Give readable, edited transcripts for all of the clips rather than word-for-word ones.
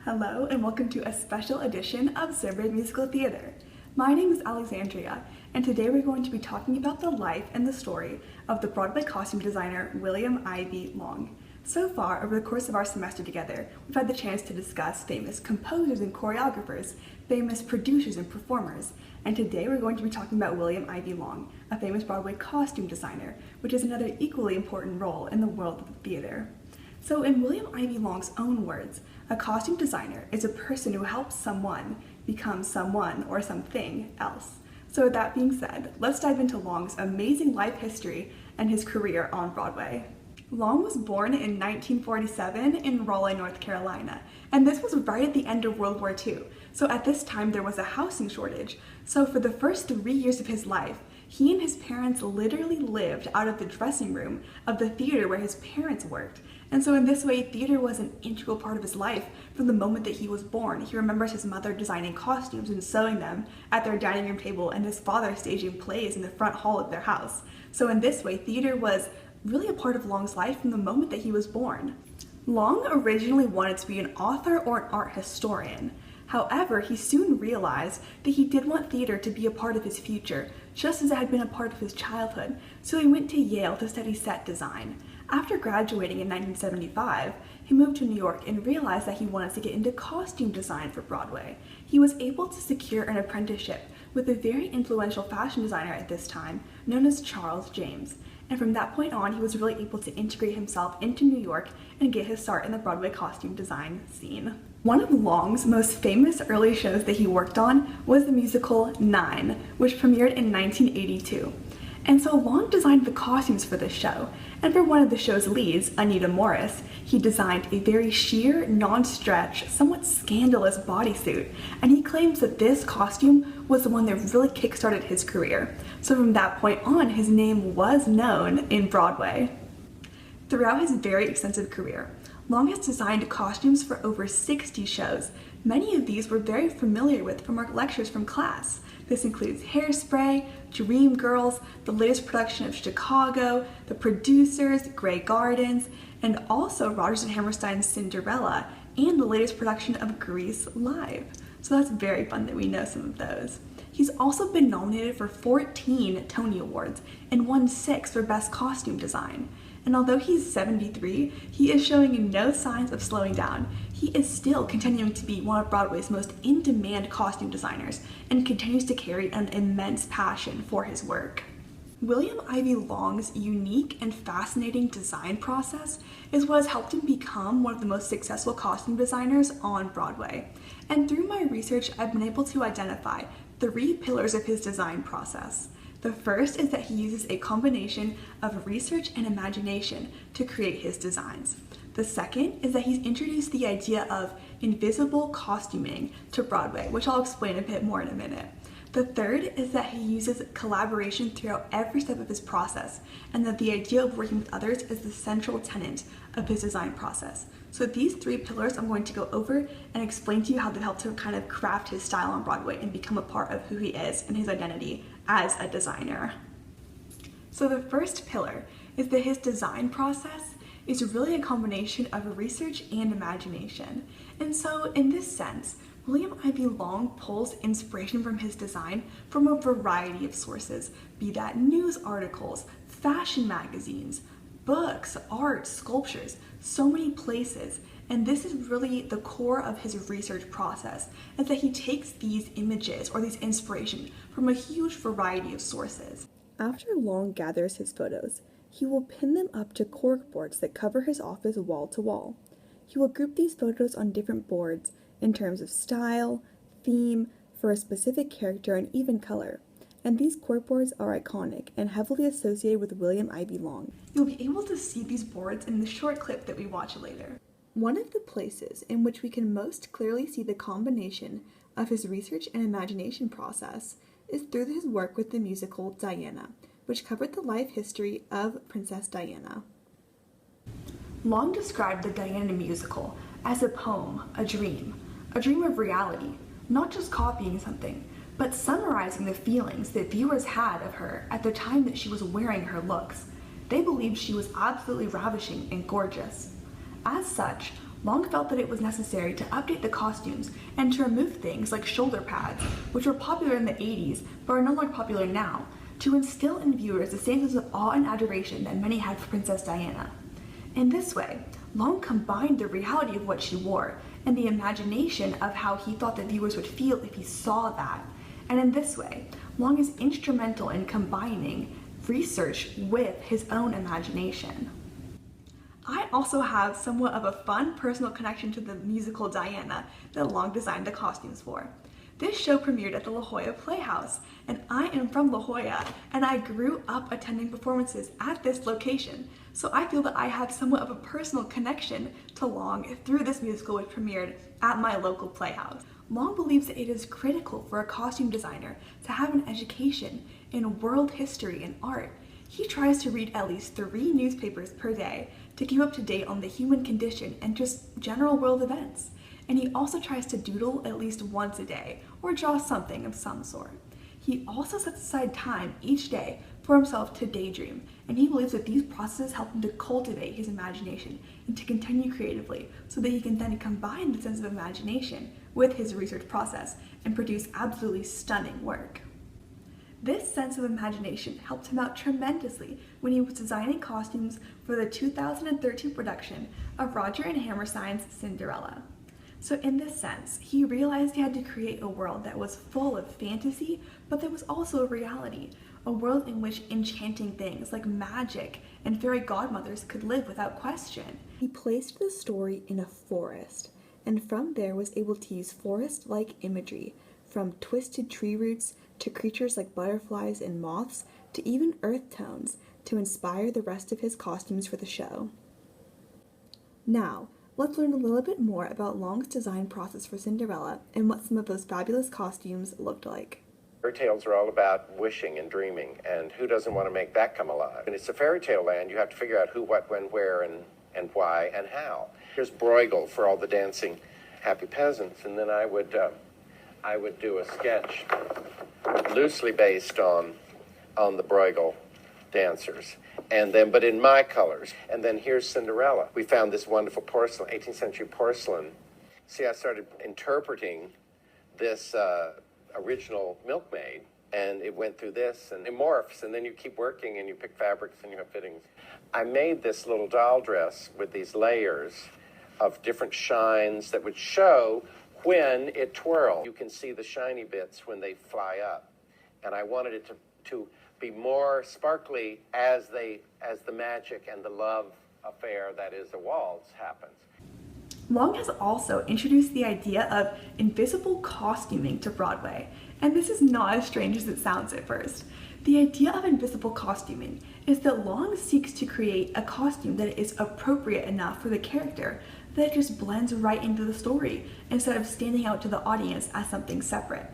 Hello and welcome to a special edition of Celebrate Musical Theater. My name is Alexandria, and today we're going to be talking about the life and the story of the Broadway costume designer William Ivey Long. So far, over the course of our semester together, we've had the chance to discuss famous composers and choreographers, famous producers and performers, and today we're going to be talking about William Ivey Long, a famous Broadway costume designer, which is another equally important role in the world of the theater. So in William Ivey Long's own words, a costume designer is a person who helps someone become someone or something else. So with that being said, let's dive into Long's amazing life history and his career on Broadway. Long was born in 1947 in Raleigh, North Carolina, and this was right at the end of World War II. So at this time there was a housing shortage. So for the first 3 years of his life, he and his parents literally lived out of the dressing room of the theater where his parents worked. And so in this way, theater was an integral part of his life from the moment that he was born. He remembers his mother designing costumes and sewing them at their dining room table and his father staging plays in the front hall of their house. So in this way, theater was really a part of Long's life from the moment that he was born. Long originally wanted to be an author or an art historian. However, he soon realized that he did want theater to be a part of his future, just as it had been a part of his childhood, so he went to Yale to study set design. After graduating in 1975, he moved to New York and realized that he wanted to get into costume design for Broadway. He was able to secure an apprenticeship with a very influential fashion designer at this time, known as Charles James. And from that point on, he was really able to integrate himself into New York and get his start in the Broadway costume design scene. One of Long's most famous early shows that he worked on was the musical Nine, which premiered in 1982. And so Long designed the costumes for this show, and for one of the show's leads, Anita Morris, he designed a very sheer, non-stretch, somewhat scandalous bodysuit, and he claims that this costume was the one that really kickstarted his career. So from that point on, his name was known in Broadway. Throughout his very extensive career, Long has designed costumes for over 60 shows. Many of these we're very familiar with from our lectures from class. This includes Hairspray, Dreamgirls, the latest production of Chicago, The Producers, Grey Gardens, and also Rodgers and Hammerstein's Cinderella, and the latest production of Grease Live. So that's very fun that we know some of those. He's also been nominated for 14 Tony Awards and won 6 for Best Costume Design. And although he's 73, he is showing no signs of slowing down. He is still continuing to be one of Broadway's most in-demand costume designers and continues to carry an immense passion for his work. William Ivey Long's unique and fascinating design process is what has helped him become one of the most successful costume designers on Broadway. And through my research, I've been able to identify 3 pillars of his design process. The first is that he uses a combination of research and imagination to create his designs. The second is that he's introduced the idea of invisible costuming to Broadway, which I'll explain a bit more in a minute. The third is that he uses collaboration throughout every step of his process, and that the idea of working with others is the central tenet of his design process. So these 3 pillars I'm going to go over and explain to you how they've helped him kind of craft his style on Broadway and become a part of who he is and his identity as a designer. So the first pillar is that his design process is really a combination of research and imagination. And so in this sense, William Ivey Long pulls inspiration from his design from a variety of sources, be that news articles, fashion magazines, books, art, sculptures, so many places. And this is really the core of his research process, is that he takes these images or these inspiration from a huge variety of sources. After Long gathers his photos, he will pin them up to cork boards that cover his office wall to wall. He will group these photos on different boards in terms of style, theme, for a specific character, and even color. And these corkboards are iconic and heavily associated with William Ivey Long. You'll be able to see these boards in the short clip that we watch later. One of the places in which we can most clearly see the combination of his research and imagination process is through his work with the musical Diana, which covered the life history of Princess Diana. Long described the Diana musical as a poem, a dream of reality, not just copying something, but summarizing the feelings that viewers had of her at the time that she was wearing her looks. They believed she was absolutely ravishing and gorgeous. As such, Long felt that it was necessary to update the costumes and to remove things like shoulder pads, which were popular in the 80s but are no longer popular now, to instill in viewers the same sense of awe and adoration that many had for Princess Diana. In this way, Long combined the reality of what she wore and the imagination of how he thought that viewers would feel if he saw that. And in this way, Long is instrumental in combining research with his own imagination. I also have somewhat of a fun personal connection to the musical Diana that Long designed the costumes for. This show premiered at the La Jolla Playhouse, and I am from La Jolla, and I grew up attending performances at this location, so I feel that I have somewhat of a personal connection to Long through this musical which premiered at my local playhouse. Long believes that it is critical for a costume designer to have an education in world history and art. He tries to read at least 3 newspapers per day to keep up to date on the human condition and just general world events. And he also tries to doodle at least once a day or draw something of some sort. He also sets aside time each day for himself to daydream, and he believes that these processes help him to cultivate his imagination and to continue creatively so that he can then combine the sense of imagination with his research process and produce absolutely stunning work. This sense of imagination helped him out tremendously when he was designing costumes for the 2013 production of Roger and Hammerstein's Cinderella. So in this sense, he realized he had to create a world that was full of fantasy, but that was also a reality, a world in which enchanting things like magic and fairy godmothers could live without question. He placed the story in a forest, and from there was able to use forest-like imagery, from twisted tree roots to creatures like butterflies and moths, to even earth tones, to inspire the rest of his costumes for the show. Now, let's learn a little bit more about Long's design process for Cinderella and what some of those fabulous costumes looked like. Fairy tales are all about wishing and dreaming, and who doesn't want to make that come alive? And it's a fairy tale land. You have to figure out who, what, when, where, and why, and how. Here's Bruegel for all the dancing happy peasants, and then I would do a sketch loosely based on the Bruegel dancers, and then but in my colors. And then here's Cinderella. We found this wonderful porcelain, 18th century porcelain. See, I started interpreting this original milkmaid, and it went through this, and it morphs, and then you keep working, and you pick fabrics, and you have fittings. I made this little doll dress with these layers of different shines that would show when it twirled. You can see the shiny bits when they fly up, and I wanted it to be more sparkly as the magic and the love affair that is the waltz happens. Long has also introduced the idea of invisible costuming to Broadway, and this is not as strange as it sounds at first. The idea of invisible costuming is that Long seeks to create a costume that is appropriate enough for the character that it just blends right into the story instead of standing out to the audience as something separate.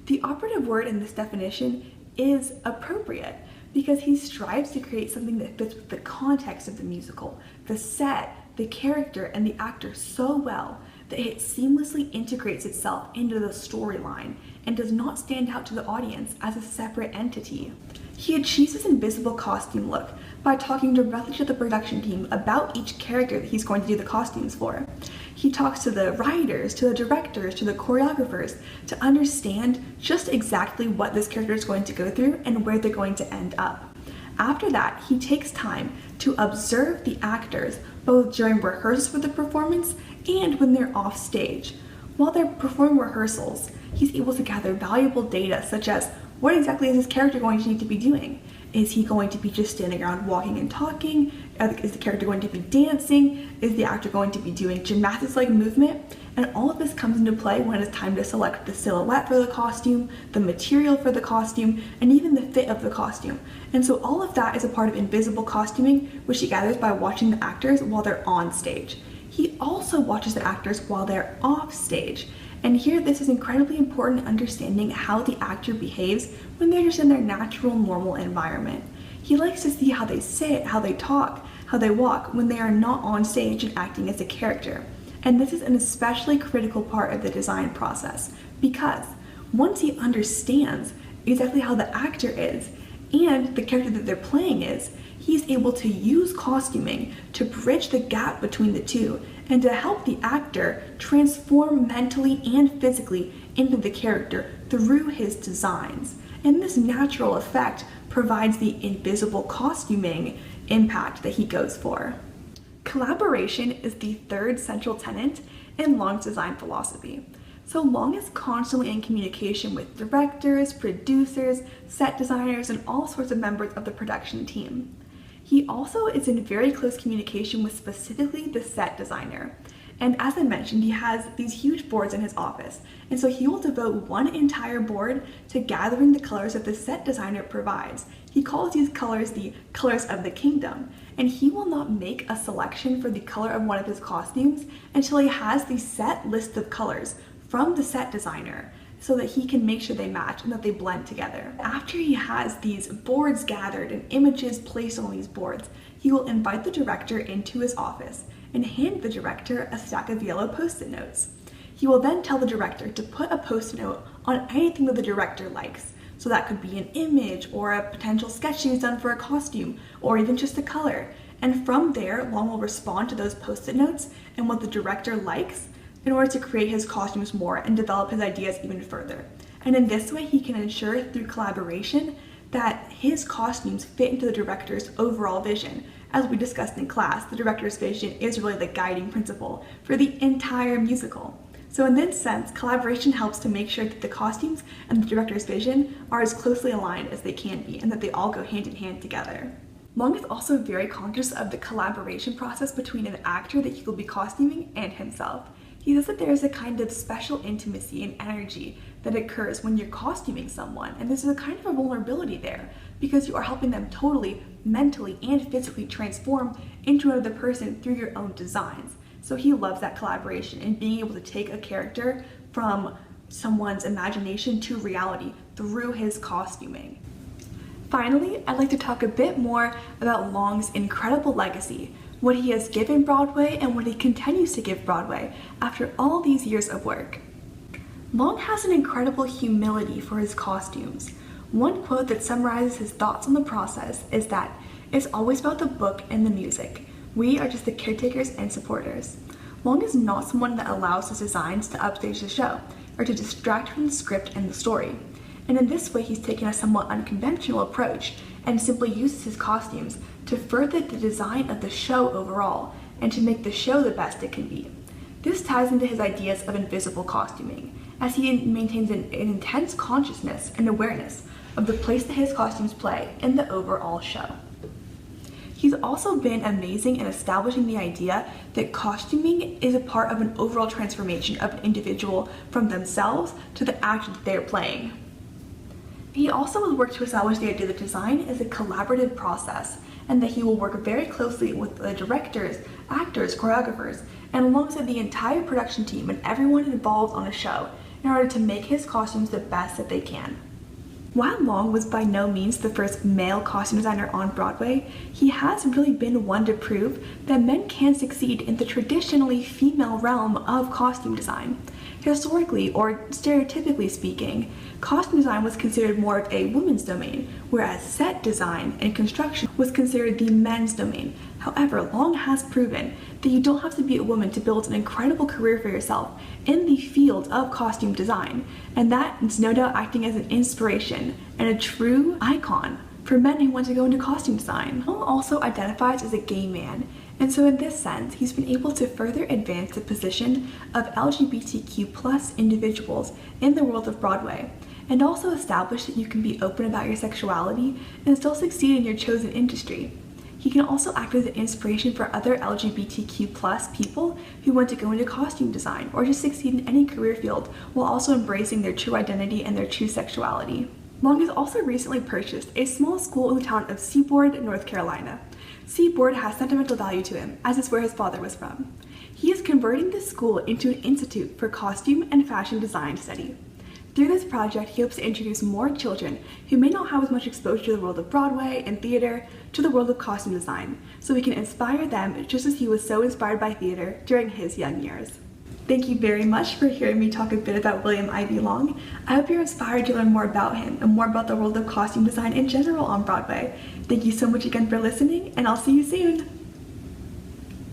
The operative word in this definition is appropriate, because he strives to create something that fits with the context of the musical, the set, the character, and the actor so well that it seamlessly integrates itself into the storyline and does not stand out to the audience as a separate entity. He achieves his invisible costume look by talking directly to the production team about each character that he's going to do the costumes for. He talks to the writers, to the directors, to the choreographers to understand just exactly what this character is going to go through and where they're going to end up. After that, he takes time to observe the actors both during rehearsals for the performance and when they're off stage. While they're performing rehearsals, he's able to gather valuable data such as what exactly is this character going to need to be doing? Is he going to be just standing around walking and talking? Is the character going to be dancing? Is the actor going to be doing gymnastics-like movement? And all of this comes into play when it's time to select the silhouette for the costume, the material for the costume, and even the fit of the costume. And so all of that is a part of invisible costuming, which he gathers by watching the actors while they're on stage. He also watches the actors while they're off stage. And here this is incredibly important in understanding how the actor behaves when they're just in their natural, normal environment. He likes to see how they sit, how they talk, how they walk when they are not on stage and acting as a character. And this is an especially critical part of the design process, because once he understands exactly how the actor is and the character that they're playing is, he's able to use costuming to bridge the gap between the two and to help the actor transform mentally and physically into the character through his designs. And this natural effect provides the invisible costuming impact that he goes for. Collaboration is the third central tenet in Long's design philosophy. So Long is constantly in communication with directors, producers, set designers, and all sorts of members of the production team. He also is in very close communication with specifically the set designer. And as I mentioned, he has these huge boards in his office, and so he will devote one entire board to gathering the colors that the set designer provides. He calls these colors the colors of the kingdom, and he will not make a selection for the color of one of his costumes until he has the set list of colors from the set designer so that he can make sure they match and that they blend together. After he has these boards gathered and images placed on these boards, he will invite the director into his office and hand the director a stack of yellow post-it notes. He will then tell the director to put a post-it note on anything that the director likes. So that could be an image or a potential sketch he's done for a costume or even just a color. And from there, Long will respond to those post-it notes and what the director likes in order to create his costumes more and develop his ideas even further. And in this way, he can ensure through collaboration that his costumes fit into the director's overall vision. As we discussed in class, the director's vision is really the guiding principle for the entire musical. So in this sense, collaboration helps to make sure that the costumes and the director's vision are as closely aligned as they can be and that they all go hand in hand together. Long is also very conscious of the collaboration process between an actor that he will be costuming and himself. He says that there is a kind of special intimacy and energy that occurs when you're costuming someone, and there's a kind of a vulnerability there because you are helping them totally, mentally, and physically transform into another person through your own designs. So he loves that collaboration and being able to take a character from someone's imagination to reality through his costuming. Finally, I'd like to talk a bit more about Long's incredible legacy, what he has given Broadway and what he continues to give Broadway after all these years of work. Long has an incredible humility for his costumes. One quote that summarizes his thoughts on the process is that it's always about the book and the music. We are just the caretakers and supporters. Long is not someone that allows his designs to upstage the show or to distract from the script and the story. And in this way, he's taken a somewhat unconventional approach and simply uses his costumes to further the design of the show overall and to make the show the best it can be. This ties into his ideas of invisible costuming, as he maintains an intense consciousness and awareness of the place that his costumes play in the overall show. He's also been amazing in establishing the idea that costuming is a part of an overall transformation of an individual from themselves to the actor that they're playing. He also has worked to establish the idea that design is a collaborative process and that he will work very closely with the directors, actors, choreographers, and alongside the entire production team and everyone involved on a show in order to make his costumes the best that they can. While Long was by no means the first male costume designer on Broadway, he has really been one to prove that men can succeed in the traditionally female realm of costume design. Historically, or stereotypically speaking, costume design was considered more of a woman's domain, whereas set design and construction was considered the men's domain. However, Long has proven that you don't have to be a woman to build an incredible career for yourself in the field of costume design, and that is no doubt acting as an inspiration and a true icon for men who want to go into costume design. Long also identifies as a gay man, and so in this sense, he's been able to further advance the position of LGBTQ+ individuals in the world of Broadway, and also establish that you can be open about your sexuality and still succeed in your chosen industry. He can also act as an inspiration for other LGBTQ+ people who want to go into costume design or just succeed in any career field while also embracing their true identity and their true sexuality. Long has also recently purchased a small school in the town of Seaboard, North Carolina. Seaboard has sentimental value to him, as it's where his father was from. He is converting this school into an institute for costume and fashion design study. Through this project, he hopes to introduce more children who may not have as much exposure to the world of Broadway and theater to the world of costume design, so we can inspire them just as he was so inspired by theater during his young years. Thank you very much for hearing me talk a bit about William Ivey Long. I hope you're inspired to learn more about him and more about the world of costume design in general on Broadway. Thank you so much again for listening, and I'll see you soon.